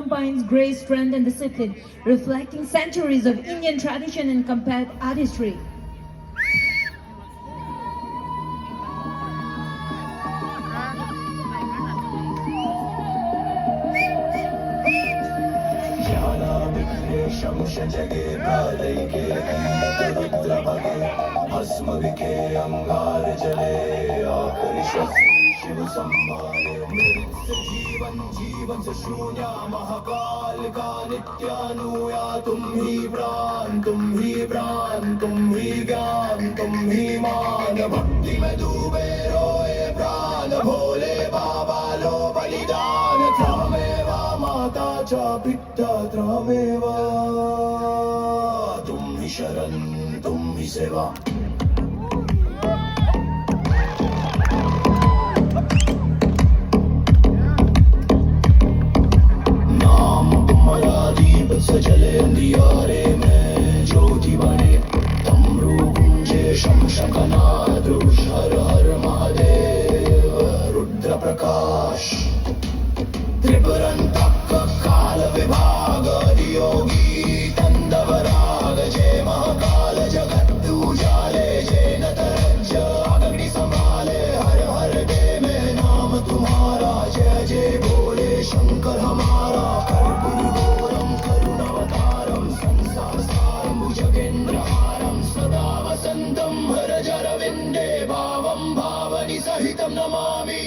combines grace, strength, and discipline, reflecting centuries of Indian tradition and compared artistry. जगे प्रलय के रुद्र भगे भस्म विखे अंगार जले आखिरी शिव संभाले मृत से जीवन जीवन से शून्य महाकाल का नित्यानुया तुम ही प्राण तुम ही प्राण तुम ही ज्ञान तुम ही मान भक्ति में डूबे रोए प्राण भोले बाबा लो बलिदान त्रामेवा माताचा पिता त्रामेवा तुम ही शरण तुम ही सेवा नाम तुम्हारा दीप सजले अंधियारे में ज्योति बने तमरू गुंजे शम शंखनाद हर हर महादेव रुद्र प्रकाश त्रिपुरंतक काल विभाग योगी तंदवराग जय महाकाल जगत उजाले जय नटराज अग्नि संभाले हर हर देव में नाम तुम्हारा जय जय बोले शंकर हमारा कर्पूरगौरम करुणावतारम संसार सारम भुजगेन्द्रहारम सदा वसंतम हरजरविंदे भावम भावनि सहितम नमामि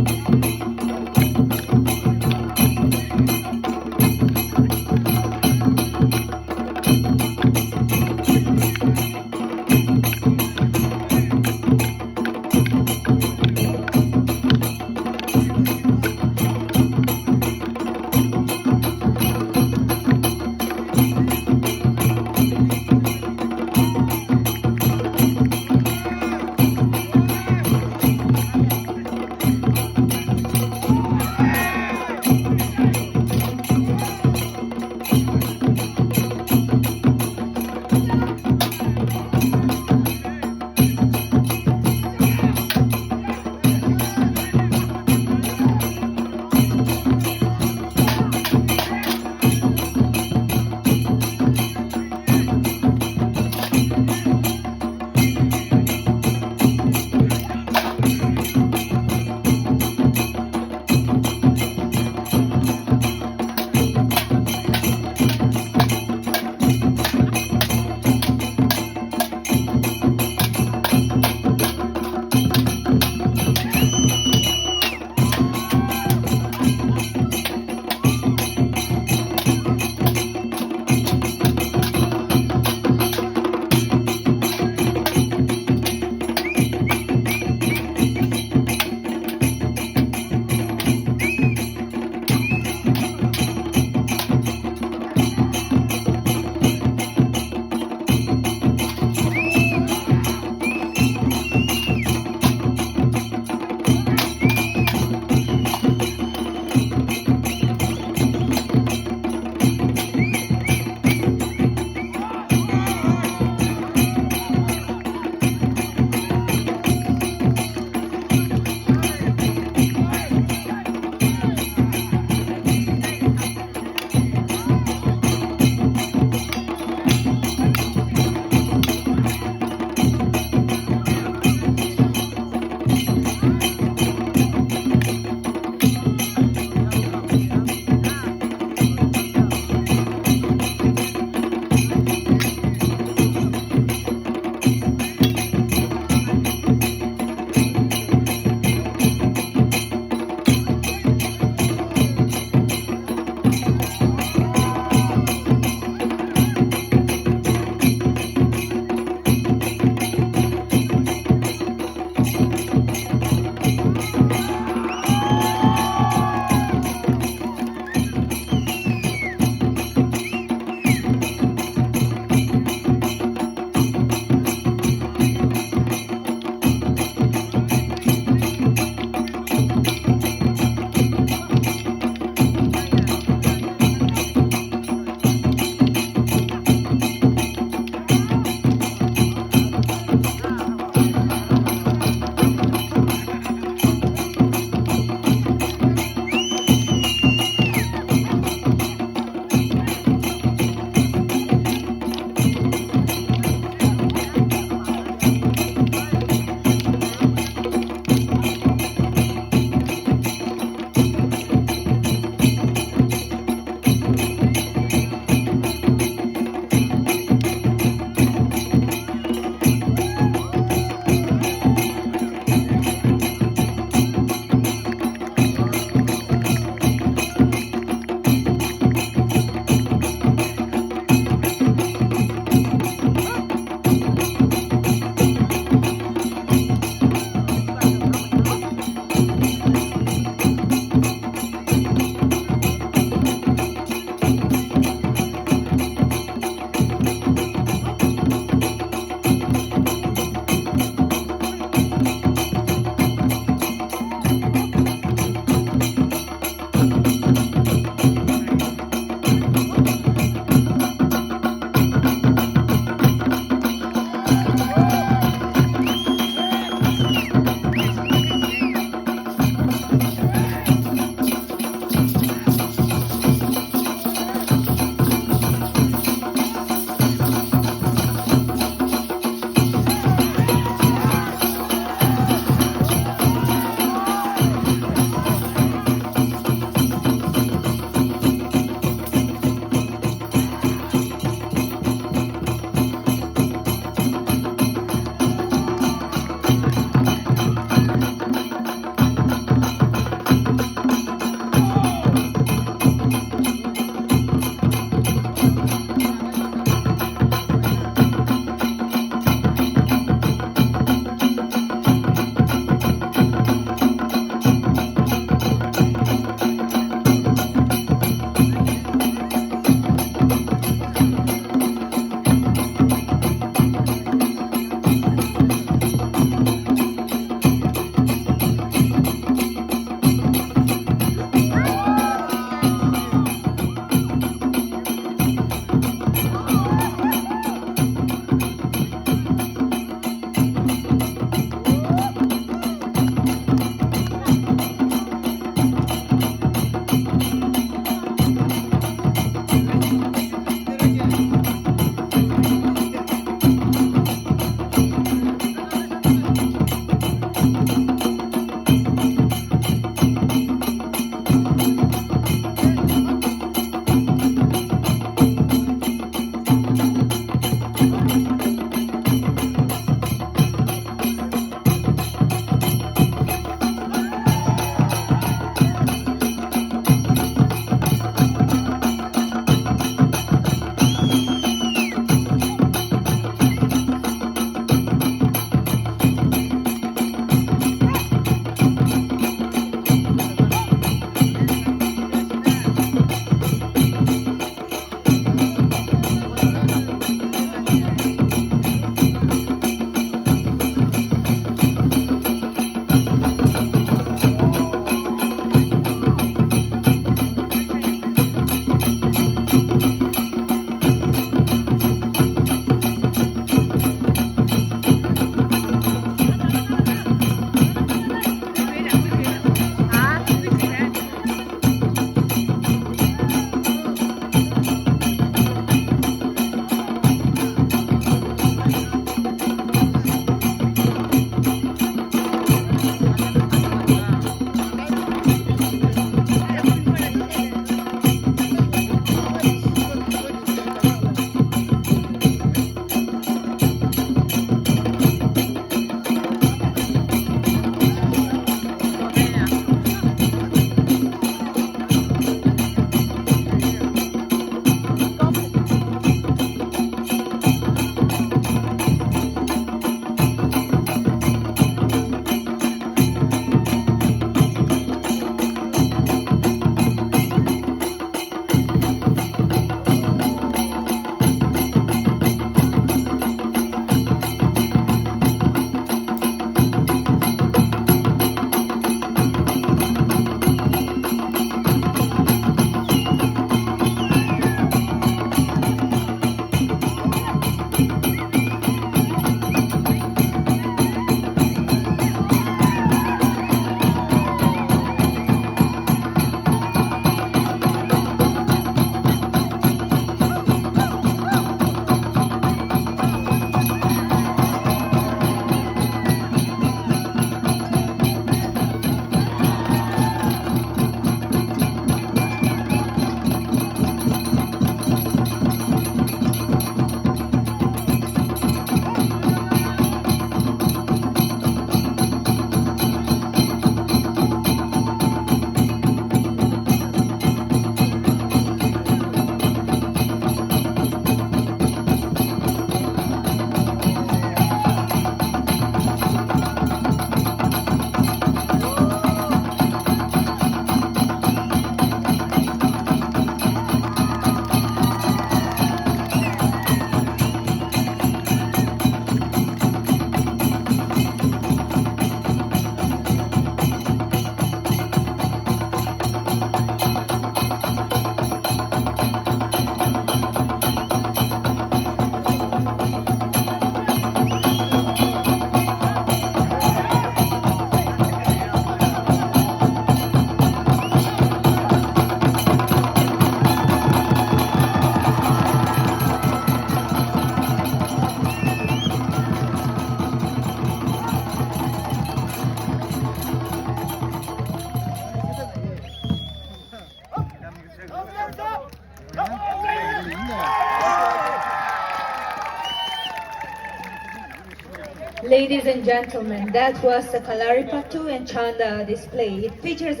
Ladies and gentlemen, that was the Kalaripatu and Chanda display. It features a